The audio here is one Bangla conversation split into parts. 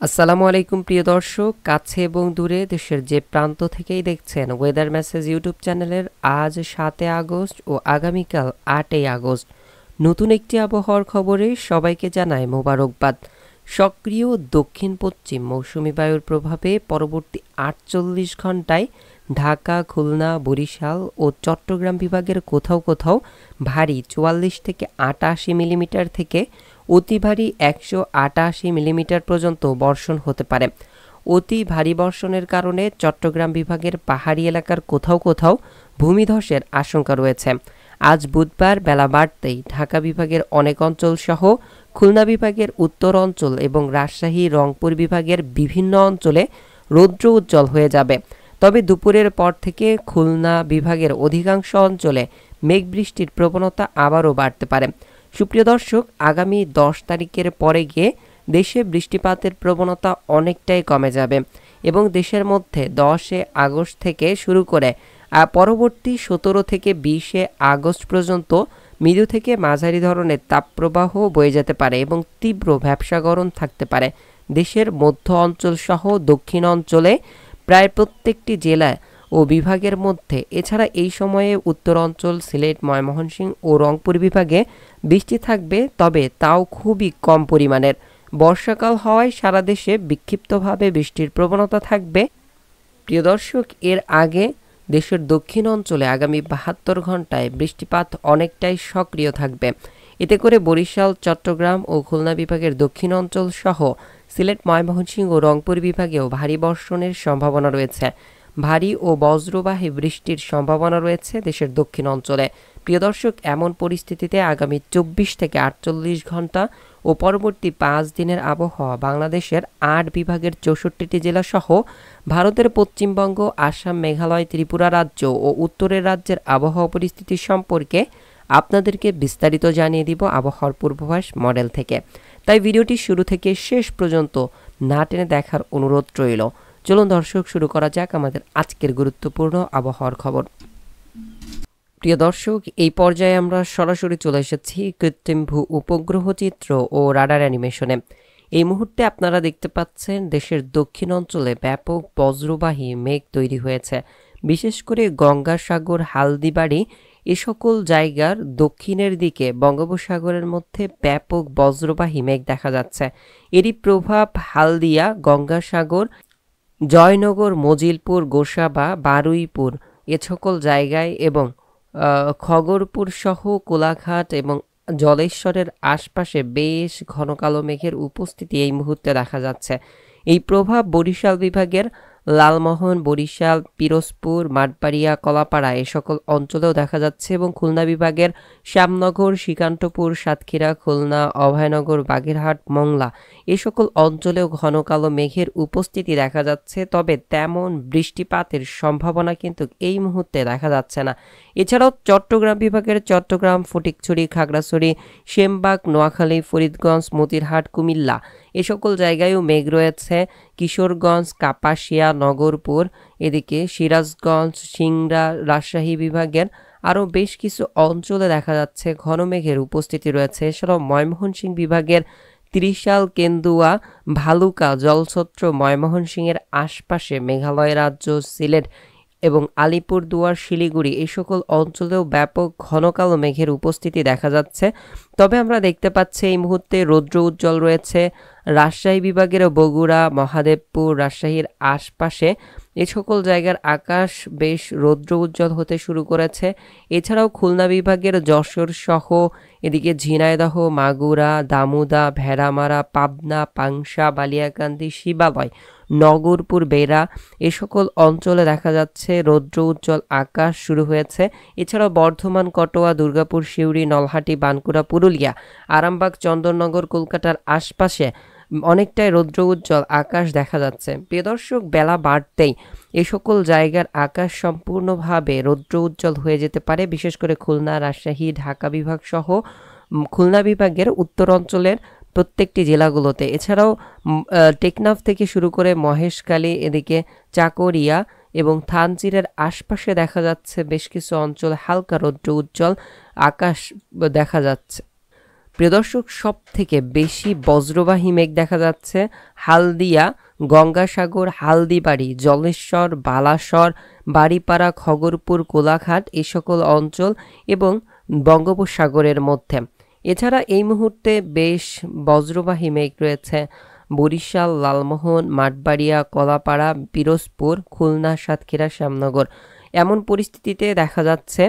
আসসালামু আলাইকুম প্রিয় দর্শক, কাছে এবং দূরে দেশের যে প্রান্ত থেকেই দেখছেন ওয়েদার মেসেজ ইউটিউব চ্যানেলের আজ 7 আগস্ট ও আগামীকাল 8 আগস্ট নতুন একটি আবহাওয়ার খবরে সবাইকে জানায় মোবারকবাদ। সক্রিয় দক্ষিণ পশ্চিম মৌসুমি বায়ুর প্রভাবে পরবর্তী 48 ঘন্টায় ঢাকা, খুলনা, বরিশাল ও চট্টগ্রাম বিভাগের কোথাও কোথাও ভারী 44 থেকে 88 মিলিমিটার থেকে অতি ভারী 188 মিলিমিটার পর্যন্ত বর্ষণ হতে পারে। অতি ভারী বর্ষণের কারণে চট্টগ্রাম বিভাগের পাহাড়ি এলাকার কোথাও কোথাও ভূমিধসের আশঙ্কা রয়েছে। আজ বুধবার বেলা বাড়তেই ঢাকা বিভাগের অনেক অঞ্চল সহ খুলনা বিভাগের উত্তর অঞ্চল এবং রাজশাহী, রংপুর বিভাগের বিভিন্ন অঞ্চলে রৌদ্র উজ্জ্বল হয়ে যাবে। তবে দুপুরের পর থেকে খুলনা বিভাগের অধিকাংশ অঞ্চলে মেঘ বৃষ্টির প্রবণতা আবারও বাড়তে পারে। সুপ্রিয় দর্শক, আগামী 10 তারিখের পরে গিয়ে দেশে বৃষ্টিপাতের প্রবণতা অনেকটাই কমে যাবে এবং দেশের মধ্যে 10 আগস্ট থেকে শুরু করে পরবর্তী 17 থেকে 20 আগস্ট পর্যন্ত মৃদু থেকে মাঝারি ধরনের তাপপ্রবাহ বয়ে যেতে পারে এবং তীব্র ভ্যাপসা গরম থাকতে পারে। দেশের মধ্য অঞ্চল সহ দক্ষিণ অঞ্চলে প্রায় প্রত্যেকটি জেলায় ও বিভাগের মধ্যে, এছাড়া এই সময়ে উত্তর অঞ্চল, সিলেট, ময়মনসিংহ ও রংপুর বিভাগে বৃষ্টি থাকবে, তবে তাও খুবই কম পরিমাণের। বর্ষাকাল হওয়ায় সারা দেশে বিক্ষিপ্তভাবে বৃষ্টির প্রবণতা থাকবে। প্রিয় দর্শক, এর আগে দেশের দক্ষিণ অঞ্চলে আগামী 72 ঘন্টায় বৃষ্টিপাত অনেকটাই সক্রিয় থাকবে। এতে করে বরিশাল, চট্টগ্রাম ও খুলনা বিভাগের দক্ষিণ অঞ্চল সহ সিলেট, ময়মনসিংহ ও রংপুর বিভাগেও ভারী বর্ষণের সম্ভাবনা রয়েছে। ভারী ও বজ্রবাহী বৃষ্টির সম্ভাবনা রয়েছে দেশের দক্ষিণ অঞ্চলে। প্রিয় দর্শক, এমন পরিস্থিতিতে আগামী 24 থেকে 48 ঘন্টা ও পরবর্তী 5 দিনের আবহাওয়া বাংলাদেশের 8 বিভাগের 64টি জেলা সহ ভারতের পশ্চিমবঙ্গ, আসাম, মেঘালয়, ত্রিপুরা রাজ্য ও উত্তরের রাজ্যের আবহাওয়া পরিস্থিতি সম্পর্কে আপনাদেরকে বিস্তারিত জানিয়ে দিব আবহাওয়ার পূর্বাভাস মডেল থেকে। তাই ভিডিওটি শুরু থেকে শেষ পর্যন্ত না টেনে দেখার অনুরোধ রইল। চলুন দর্শক, শুরু করা যাক আমাদের আজকের গুরুত্বপূর্ণ আবহাওয়ার খবর। প্রিয় দর্শক, এই পর্যায়ে আমরা সরাসরি চলে এসেছি কৃত্রিম ভূ উপগ্রহ চিত্র ও রাডার অ্যানিমেশনে। এই মুহূর্তে আপনারা দেখতে পাচ্ছেন দেশের দক্ষিণ অঞ্চলে ব্যাপক বজ্রবাহী মেঘ তৈরি হয়েছে। বিশেষ করে গঙ্গাসাগর, হালদিবাড়ি এ সকল জায়গার দক্ষিণের দিকে বঙ্গোপসাগরের মধ্যে ব্যাপক বজ্রবাহী মেঘ দেখা যাচ্ছে। এরই প্রভাব হালদিয়া, গঙ্গাসাগর, জয়নগর, মজিলপুর, গোসাবা, বারুইপুর এ সকল জায়গায় এবং খগরপুর সহ কোলাঘাট এবং জলেশ্বরের আশপাশে বেশ ঘন কালো মেঘের উপস্থিতি এই মুহূর্তে দেখা যাচ্ছে। এই প্রভাব বরিশাল বিভাগের লালমোহন, বরিশাল, পিরোজপুর, মাঠবাড়িয়া, কলাপাড়া এ সকল অঞ্চলেও দেখা যাচ্ছে এবং খুলনা বিভাগের শ্যামনগর, শ্রীকান্তপুর, সাতক্ষীরা, খুলনা, অভয়নগর, বাগেরহাট, মংলা এ সকল অঞ্চলেও ঘন কালো মেঘের উপস্থিতি দেখা যাচ্ছে। তবে তেমন বৃষ্টিপাতের সম্ভাবনা কিন্তু এই মুহূর্তে দেখা যাচ্ছে না। এছাড়াও চট্টগ্রাম বিভাগের চট্টগ্রাম, ফটিকছড়ি, খাগড়াছড়ি, সেমবাগ, নোয়াখালী, ফরিদগঞ্জ, মতিরহাট, কুমিল্লা এ সকল জায়গায়ও মেঘ রয়েছে। কিশোরগঞ্জ, কাপাসিয়া, নগরপুর, এদিকে সিরাজগঞ্জ, সিংড়া, রাজশাহী বিভাগের আরও বেশ কিছু অঞ্চলে দেখা যাচ্ছে ঘন মেঘের উপস্থিতি রয়েছে। এছাড়াও ময়মনসিংহ বিভাগের ত্রিশাল, কেন্দুয়া, ভালুকা, জলছত্র, ময়মনসিংহের আশপাশে, মেঘালয় রাজ্য, সিলেট এবং আলিপুরদুয়ার, শিলিগুড়ি এই সকল অঞ্চলেও ব্যাপক ঘন কালো মেঘের উপস্থিতি দেখা যাচ্ছে। তবে আমরা দেখতে পাচ্ছি এই মুহূর্তে রৌদ্র উজ্জ্বল রয়েছে রাজশাহী বিভাগের বগুড়া, মহাদেবপুর, রাজশাহীর আশপাশে এ সকল জায়গার আকাশ বেশ রৌদ্র উজ্জ্বল হতে শুরু করেছে। এছাড়াও খুলনা বিভাগের যশোর সহ এদিকে ঝিনাইদহ, মাগুরা, দামুদা, ভেড়ামারা, পাবনা, পাংশা, বালিয়াকান্দি, শিবালয়, নগরপুর, বেড়া এ সকল অঞ্চলে দেখা যাচ্ছে রৌদ্র উজ্জ্বল আকাশ শুরু হয়েছে। এছাড়াও বর্ধমান, কটোয়া, দুর্গাপুর, সিউড়ি, নলহাটি, বানকুড়া, পুরুলিয়া, আরামবাগ, চন্দননগর, কলকাতার আশপাশে অনেকটাই রৌদ্র উজ্জ্বল আকাশ দেখা যাচ্ছে। প্রিয় দর্শক, বেলা বাড়তেই এই সকল জায়গার আকাশ সম্পূর্ণভাবে রৌদ্র উজ্জ্বল হয়ে যেতে পারে। বিশেষ করে খুলনা, রাজশাহী, ঢাকা বিভাগ সহ খুলনা বিভাগের উত্তর অঞ্চলের প্রত্যেকটি জেলাগুলোতে। এছাড়াও টেকনাফ থেকে শুরু করে মহেশখালী, এদিকে চাকরিয়া এবং থানচিরের আশপাশে দেখা যাচ্ছে বেশ কিছু অঞ্চল হালকা রৌদ্র উজ্জ্বল আকাশ দেখা যাচ্ছে। প্রিয় দর্শক, সব থেকে বেশি বজ্রবাহী মেঘ দেখা যাচ্ছে হালদিয়া, গঙ্গাসাগর, হালদিবাড়ি, জলেশ্বর, বালাসর, বাড়িপাড়া, খগরপুর, কোলাঘাট এই সকল অঞ্চল এবং বঙ্গোপসাগরের মধ্যে। এছাড়া এই মুহূর্তে বেশ বজ্রবাহী মেঘ রয়েছে বরিশাল, লালমোহন, মাঠবাড়িয়া, কলাপাড়া, পিরোজপুর, খুলনা, সাতক্ষীরা, শ্যামনগর। এমন পরিস্থিতিতে দেখা যাচ্ছে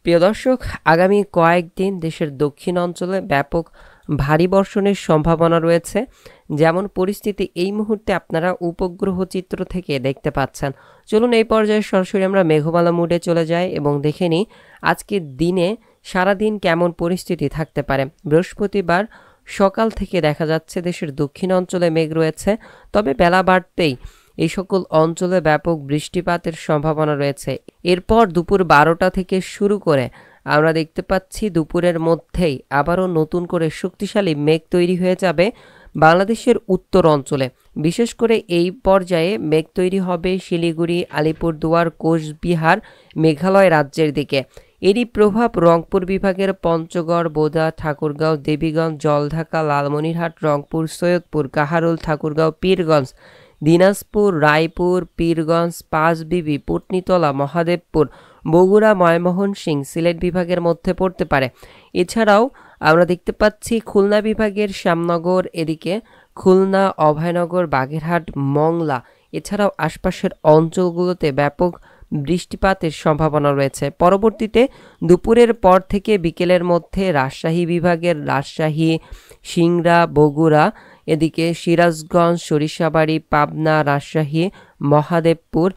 প্রিয় দর্শক, আগামী কয়েকদিন দেশের দক্ষিণ অঞ্চলে ব্যাপক ভারী বর্ষণের সম্ভাবনা রয়েছে। যেমন পরিস্থিতি এই মুহূর্তে আপনারা উপগ্রহ চিত্র থেকে দেখতে পাচ্ছেন। চলুন এই পর্যায়ে সরাসরি আমরা মেঘমালা মুডে চলে যাই এবং দেখে নিই আজকের দিনে সারাদিন কেমন পরিস্থিতি থাকতে পারে। বৃহস্পতিবার সকাল থেকে দেখা যাচ্ছে দেশের দক্ষিণ অঞ্চলে মেঘ রয়েছে, তবে বেলা বাড়তেই এই সকল অঞ্চলে ব্যাপক বৃষ্টিপাতের সম্ভাবনা রয়েছে। এরপর দুপুর 12টা থেকে শুরু করে আমরা দেখতে পাচ্ছি দুপুরের মধ্যেই আবারও নতুন করে শক্তিশালী মেঘ তৈরি হয়ে যাবে বাংলাদেশের উত্তর অঞ্চলে। বিশেষ করে এই পর্যায়ে মেঘ তৈরি হবে শিলিগুড়ি, আলিপুরদুয়ার, কোচবিহার, মেঘালয় রাজ্যের দিকে। এরই প্রভাব রংপুর বিভাগের পঞ্চগড়, বোদা, ঠাকুরগাঁও, দেবীগঞ্জ, জলঢাকা, লালমনিরহাট, রংপুর, সৈয়দপুর, কাহারোল, ঠাকুরগাঁও, পীরগঞ্জ, দিনাজপুর, রায়পুর, পীরগঞ্জ, পাঁচবিবি, পটনীতলা, মহাদেবপুর, বগুড়া, ময়মনসিংহ, সিলেট বিভাগের মধ্যে পড়তে পারে। এছাড়াও আমরা দেখতে পাচ্ছি খুলনা বিভাগের শ্যামনগর, এদিকে খুলনা, অভয়নগর, বাগেরহাট, মংলা এছাড়াও আশপাশের অঞ্চলগুলোতে ব্যাপক বৃষ্টিপাতের সম্ভাবনা রয়েছে। পরবর্তীতে দুপুরের পর থেকে বিকেলের মধ্যে রাজশাহী বিভাগের রাজশাহী, সিংড়া, বগুড়া, এদিকে সিরাজগঞ্জ, সরিষাবাড়ি, পাবনা, রাজশাহী, মহাদেবপুর,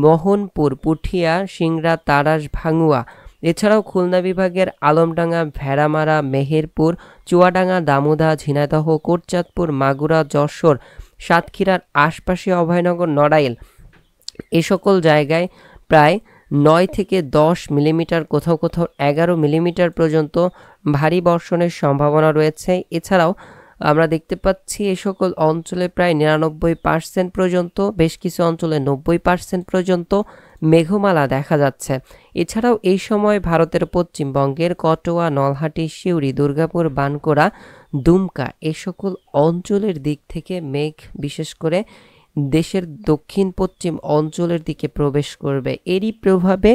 মোহনপুর, পুঠিয়া, সিংড়া, তাড়াশ, ভাঙ্গুয়া এছাড়াও খুলনা বিভাগের আলমডাঙ্গা, ভেড়ামারা, মেহেরপুর, চুয়াডাঙ্গা, দামোদা, ঝিনাইদহ, কোটচাঁদপুর, মাগুরা, যশোর, সাতক্ষীরার আশপাশে অভয়নগর, নড়াইল এ সকল জায়গায় প্রায় 9 থেকে 10 মিলিমিটার, কোথাও কোথাও 11 মিলিমিটার পর্যন্ত ভারী বর্ষণের সম্ভাবনা রয়েছে। এছাড়াও আমরা দেখতে পাচ্ছি এই সকল অঞ্চলে প্রায় 99% পর্যন্ত, বেশ কিছু অঞ্চলে 90% পর্যন্ত মেঘমালা দেখা যাচ্ছে। এছাড়াও এই সময় ভারতের পশ্চিমবঙ্গের কটোয়া, নলহাটি, সিউড়ি, দুর্গাপুর, বানকুড়া, দুমকা এ সকল অঞ্চলের দিক থেকে মেঘ বিশেষ করে দেশের দক্ষিণ পশ্চিম অঞ্চলের দিকে প্রবেশ করবে। এরই প্রভাবে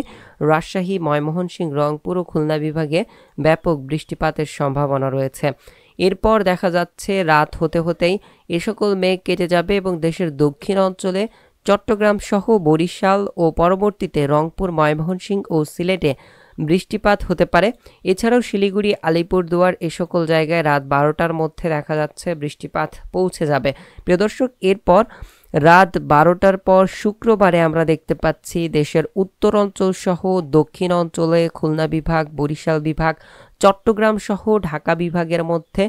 রাজশাহী, ময়মনসিংহ, রংপুর ও খুলনা বিভাগে ব্যাপক বৃষ্টিপাতের সম্ভাবনা রয়েছে। এরপর দেখা যাচ্ছে রাত হতে হতেই এ সকল মেঘ কেটে যাবে এবং দেশের দক্ষিণ অঞ্চলে চট্টগ্রাম সহ বরিশাল ও পরবর্তীতে রংপুর, ময়মনসিংহ ও সিলেটে বৃষ্টিপাত হতে পারে। এছাড়াও শিলিগুড়ি, আলিপুরদুয়ার এ সকল জায়গায় রাত 12টার মধ্যে দেখা যাচ্ছে বৃষ্টিপাত পৌঁছে যাবে। প্রিয় দর্শক, এরপর রাত 12টার পর শুক্রবারে আমরা দেখতে পাচ্ছি দেশের উত্তর অঞ্চল সহ দক্ষিণ অঞ্চলে খুলনা বিভাগ, বরিশাল বিভাগ, চট্টগ্রাম সহ ঢাকা বিভাগের মধ্যে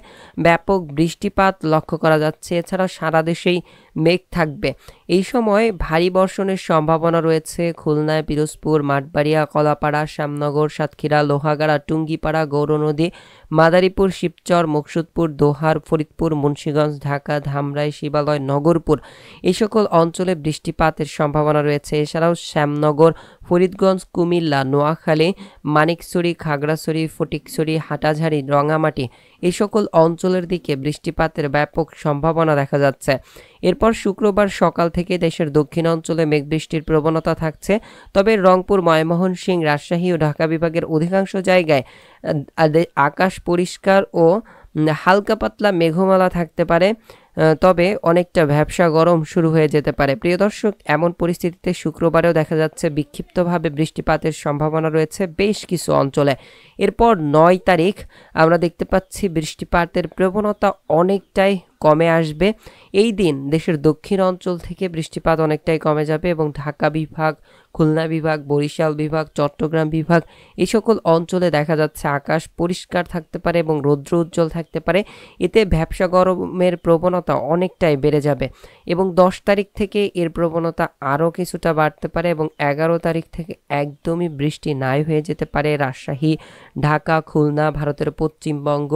ব্যাপক বৃষ্টিপাত লক্ষ্য করা যাচ্ছে। এছাড়া সারা দেশেই মেঘ থাকবে। এই সময় ভারী বর্ষণের সম্ভাবনা রয়েছে খুলনায়, পিরোজপুর, মাঠবাড়িয়া, কলাপাড়া, শ্যামনগর, সাতক্ষীরা, লোহাগাড়া, টুঙ্গিপাড়া, গৌরনদী, মাদারীপুর, শিবচর, মুকসুদপুর, দোহার, ফরিদপুর, মুন্সিগঞ্জ, ঢাকা, ধামরাই, শিবালয়, নগরপুর এই সকল অঞ্চলে বৃষ্টিপাতের সম্ভাবনা রয়েছে। এছাড়াও শ্যামনগর, ফরিদগঞ্জ, কুমিল্লা, নোয়াখালী, মানিকছড়ি, খাগড়াছড়ি, ফটিকছড়ি, হাটাঝাড়ি, রঙামাটি এই সকল অঞ্চলের দিকে বৃষ্টিপাতের ব্যাপক সম্ভাবনা দেখা যাচ্ছে। এরপর শুক্রবার সকাল থেকে দেশের দক্ষিণ অঞ্চলে মেঘ বৃষ্টির প্রবণতা থাকছে, তবে রংপুর, ময়মনসিংহ, রাজশাহী ও ঢাকা বিভাগের অধিকাংশ জায়গায় আকাশ পরিষ্কার ও হালকা পাতলা মেঘমালা থাকতে পারে, তবে অনেকটা ভ্যাপসা গরম শুরু হয়ে যেতে পারে। প্রিয় দর্শক, এমন পরিস্থিতিতে শুক্রবারেও দেখা যাচ্ছে বিক্ষিপ্তভাবে বৃষ্টিপাতের সম্ভাবনা রয়েছে বেশ কিছু অঞ্চলে। এরপর 9 তারিখ আমরা দেখতে পাচ্ছি বৃষ্টিপাতের প্রবণতা অনেকটাই কমে আসবে। এই দিন দেশের দক্ষিণ অঞ্চল থেকে বৃষ্টিপাত অনেকটাই কমে যাবে এবং ঢাকা বিভাগ, খুলনা বিভাগ, বরিশাল বিভাগ, চট্টগ্রাম বিভাগ এই সকল অঞ্চলে দেখা যাচ্ছে আকাশ পরিষ্কার থাকতে পারে এবং রৌদ্র উজ্জ্বল থাকতে পারে। এতে ভ্যাপসা গরমের প্রবণতা অনেকটাই বেড়ে যাবে এবং 10 তারিখ থেকে এর প্রবণতা আরও কিছুটা বাড়তে পারে এবং 11 তারিখ থেকে একদমই বৃষ্টি নাই হয়ে যেতে পারে রাজশাহী, ঢাকা, খুলনা, ভারতের পশ্চিমবঙ্গ,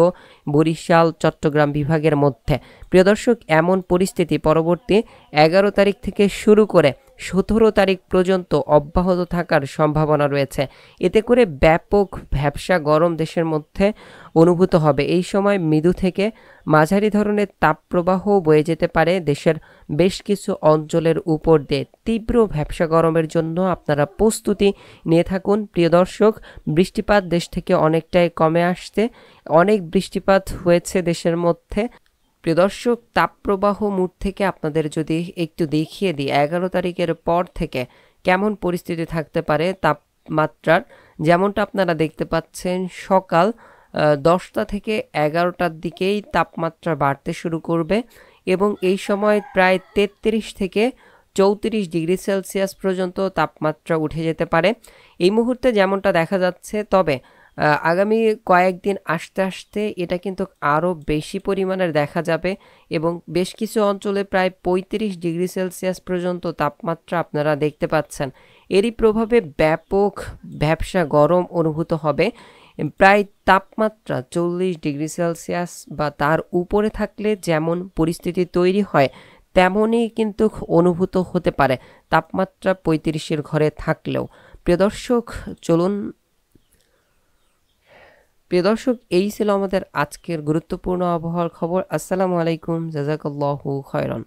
বরিশাল, চট্টগ্রাম বিভাগের মধ্যে। প্রিয় দর্শক, এমন পরিস্থিতি পরবর্তী 11 তারিখ থেকে শুরু করে 17 তারিখ পর্যন্ত অব্যাহত থাকার সম্ভাবনা রয়েছে। এতে করে ব্যাপক ভ্যাপসা গরম দেশের মধ্যে অনুভূত হবে। এই সময় মৃদু থেকে মাঝারি ধরনের তাপপ্রবাহ বয়ে যেতে পারে দেশের বেশ কিছু অঞ্চলের উপর দিয়ে। তীব্র ভ্যাপসা গরমের জন্য আপনারা প্রস্তুতি নিয়ে থাকুন। প্রিয় দর্শক, বৃষ্টিপাত দেশ থেকে অনেকটাই কমে আসছে, অনেক বৃষ্টিপাত হয়েছে দেশের মধ্যে। প্রিয় দর্শক, তাপপ্রবাহ মুড থেকে আপনাদের যদি একটু দেখিয়ে দিই 11 তারিখের পর থেকে কেমন পরিস্থিতি থাকতে পারে তাপমাত্রার। যেমনটা আপনারা দেখতে পাচ্ছেন, সকাল 10টা থেকে 11টার দিকেই তাপমাত্রা বাড়তে শুরু করবে এবং এই সময় প্রায় 33 থেকে 34 ডিগ্রি সেলসিয়াস পর্যন্ত তাপমাত্রা উঠে যেতে পারে এই মুহূর্তে যেমনটা দেখা যাচ্ছে। তবে আগামী কয়েকদিন আস্তে আস্তে এটা কিন্তু আরও বেশি পরিমাণের দেখা যাবে এবং বেশ কিছু অঞ্চলে প্রায় 35 ডিগ্রি সেলসিয়াস পর্যন্ত তাপমাত্রা আপনারা দেখতে পাচ্ছেন। এরই প্রভাবে ব্যাপক ভ্যাপসা গরম অনুভূত হবে। প্রায় তাপমাত্রা 40 ডিগ্রি সেলসিয়াস বা তার উপরে থাকলে যেমন পরিস্থিতি তৈরি হয় তেমনই কিন্তু অনুভূত হতে পারে তাপমাত্রা 35-এর ঘরে থাকলেও। প্রিয় দর্শক, এই ছিল আমাদের আজকের গুরুত্বপূর্ণ আবহাওয়ার খবর। আসসালামু আলাইকুম, জাযাকাল্লাহু খায়রান।